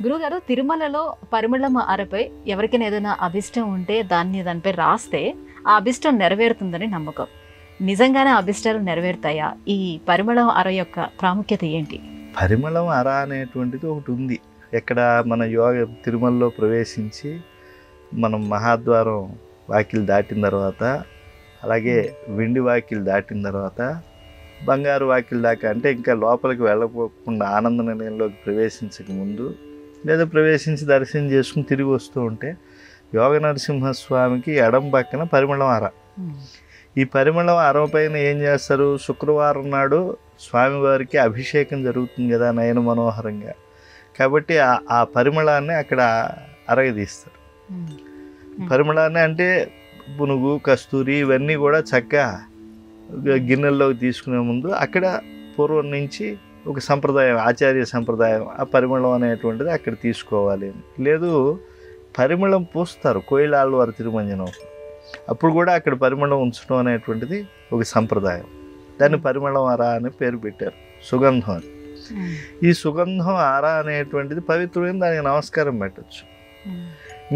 గురువుగారు, తిరుమలలో పరిమళం అరపై ఎవరికైనా ఏదైనా అభిష్టం ఉంటే దానిపై రాస్తే ఆ అభిష్టం నెరవేరుతుందని నమ్మకం. నిజంగానే అభిష్టాలు నెరవేరుతాయా? ఈ పరిమళం అర యొక్క ప్రాముఖ్యత ఏంటి? పరిమళం అర అనేటువంటిది ఒకటి ఉంది. ఎక్కడ మన తిరుమలలో ప్రవేశించి మనం మహాద్వారం వాకిలు దాటిన తర్వాత, అలాగే వెండి వాకిలు దాటిన తర్వాత, బంగారు వాకిలు దాకా అంటే ఇంకా లోపలికి వెళ్ళకుండా ఆనంద నిలయంలోకి ప్రవేశించక ముందు, లేదా ప్రవేశించి దర్శనం చేసుకుని తిరిగి వస్తూ ఉంటే యోగ నరసింహస్వామికి ఎడం పక్కన పరిమళం అర. ఈ పరిమళం అర పైన ఏం చేస్తారు? శుక్రవారం నాడు స్వామివారికి అభిషేకం జరుగుతుంది కదా నయన మనోహరంగా, కాబట్టి ఆ పరిమళాన్ని అక్కడ అరగదీస్తారు. పరిమళాన్ని అంటే పునుగు, కస్తూరి ఇవన్నీ కూడా చక్కగా గిన్నెల్లోకి తీసుకునే ముందు అక్కడ పూర్వం నుంచి ఒక సంప్రదాయం, ఆచార్య సంప్రదాయం, ఆ పరిమళం అనేటువంటిది అక్కడ తీసుకోవాలి. లేదు పరిమళం పూస్తారు కోయిలాళ్ళు వారి తిరుమంజనం, అప్పుడు కూడా అక్కడ పరిమళం ఉంచడం అనేటువంటిది ఒక సంప్రదాయం. దాన్ని పరిమళం అర అని పేరు పెట్టారు, సుగంధం అని. ఈ సుగంధం అర అనేటువంటిది పవిత్రమైన, దానికి నమస్కారం పెట్టచ్చు.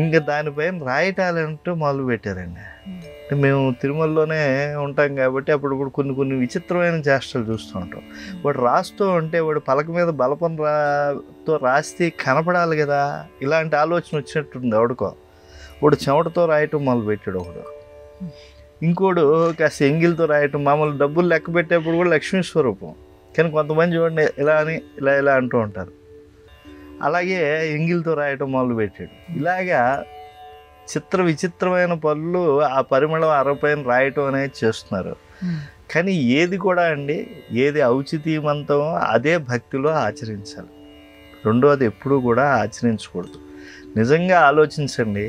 ఇంకా దానిపైన రాయటాలంటూ మొదలు పెట్టారండి. అంటే మేము తిరుమలలోనే ఉంటాం కాబట్టి అప్పుడు కూడా కొన్ని విచిత్రమైన చేష్టలు చూస్తూ ఉంటాం. వాడు రాస్తూ ఉంటే వాడు పలక మీద బలపం తో రాస్తే కనపడాలి కదా, ఇలాంటి ఆలోచన వచ్చినట్టుంది ఎవడికో. వాడు చెమటతో రాయటం మొదలు పెట్టాడు ఒకడు. ఇంకోడు కాస్త ఎంగిల్తో రాయటం, మామూలు డబ్బులు లెక్క పెట్టేప్పుడు కూడా లక్ష్మీ స్వరూపం, కానీ కొంతమంది చూడండి ఇలా అని ఇలా అంటూ ఉంటారు. అలాగే ఎంగిల్తో రాయటం మొదలు పెట్టాడు. ఇలాగా విచిత్రమైన పనులు ఆ పరిమళం అరపైన రాయటం అనేది చేస్తున్నారు. కానీ ఏది కూడా అండి, ఏది ఔచితీమంతమో అదే భక్తిలో ఆచరించాలి. రెండోది ఎప్పుడూ కూడా ఆచరించకూడదు. నిజంగా ఆలోచించండి,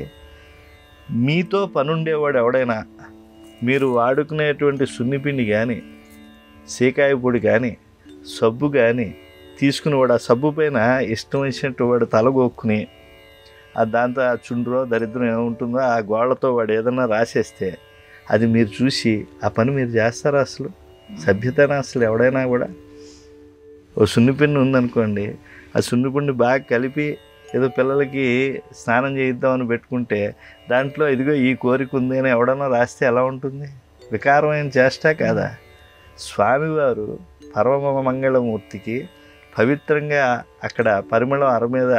మీతో పనుండేవాడు ఎవడైనా మీరు వాడుకునేటువంటి సున్నిపిండి కానీ, సీకాయ పొడి కానీ, సబ్బు కానీ తీసుకుని వాడు ఆ సబ్బు పైన ఇష్టం వచ్చినట్టు వాడు తలగొక్కుని దాంతో ఆ చుండ్రో దరిద్రం ఏముంటుందో ఆ గోళ్లతో వాడు ఏదన్నా రాసేస్తే అది మీరు చూసి ఆ పని మీరు చేస్తారా? అసలు సభ్యతనా? అసలు ఎవడైనా కూడా ఓ సున్నిపిండి ఉందనుకోండి, ఆ సున్నిపిండి బాగా కలిపి ఏదో పిల్లలకి స్నానం చేయిద్దామని పెట్టుకుంటే దాంట్లో ఇదిగో ఈ కోరిక ఉంది అని ఎవడన్నా రాస్తే ఎలా ఉంటుంది? వికారమైన చేష్టా కాదా? స్వామివారు పరమ మంగళమూర్తికి పవిత్రంగా అక్కడ పరిమళం అర మీద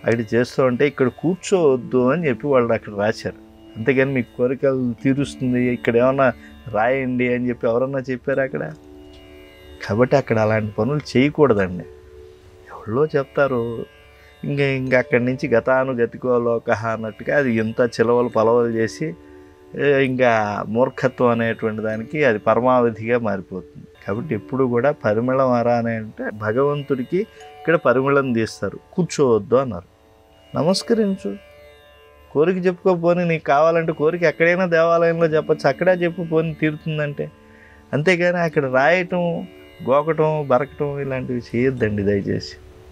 అక్కడ చేస్తూ ఉంటే ఇక్కడ కూర్చోవద్దు అని చెప్పి వాళ్ళు అక్కడ రాశారు. అంతేగాని మీకు కోరికలు తీరుస్తుంది ఇక్కడ ఏమన్నా రాయండి అని చెప్పి ఎవరన్నా చెప్పారు అక్కడ? కాబట్టి అక్కడ అలాంటి పనులు చేయకూడదండి. ఎవరో చెప్తారు, ఇంకా అక్కడి నుంచి గతానుగతికో లోక అన్నట్టుగా అది ఎంత చిలవలు పలవలు చేసి ఇంకా మూర్ఖత్వం అనేటువంటి దానికి అది పరమావధిగా మారిపోతుంది. కాబట్టి ఎప్పుడు కూడా పరిమళం అర అని అంటే భగవంతుడికి ఇక్కడ పరిమళం తీస్తారు, కూర్చోవద్దు అన్నారు. నమస్కరించు, కోరిక చెప్పుకోపోని, నీకు కావాలంటే కోరిక ఎక్కడైనా దేవాలయంలో చెప్పచ్చు, అక్కడే చెప్పు పోని తీరుతుందంటే. అంతేగాని అక్కడ రాయటం, గోకటం, బరకటం ఇలాంటివి చేయొద్దండి దయచేసి.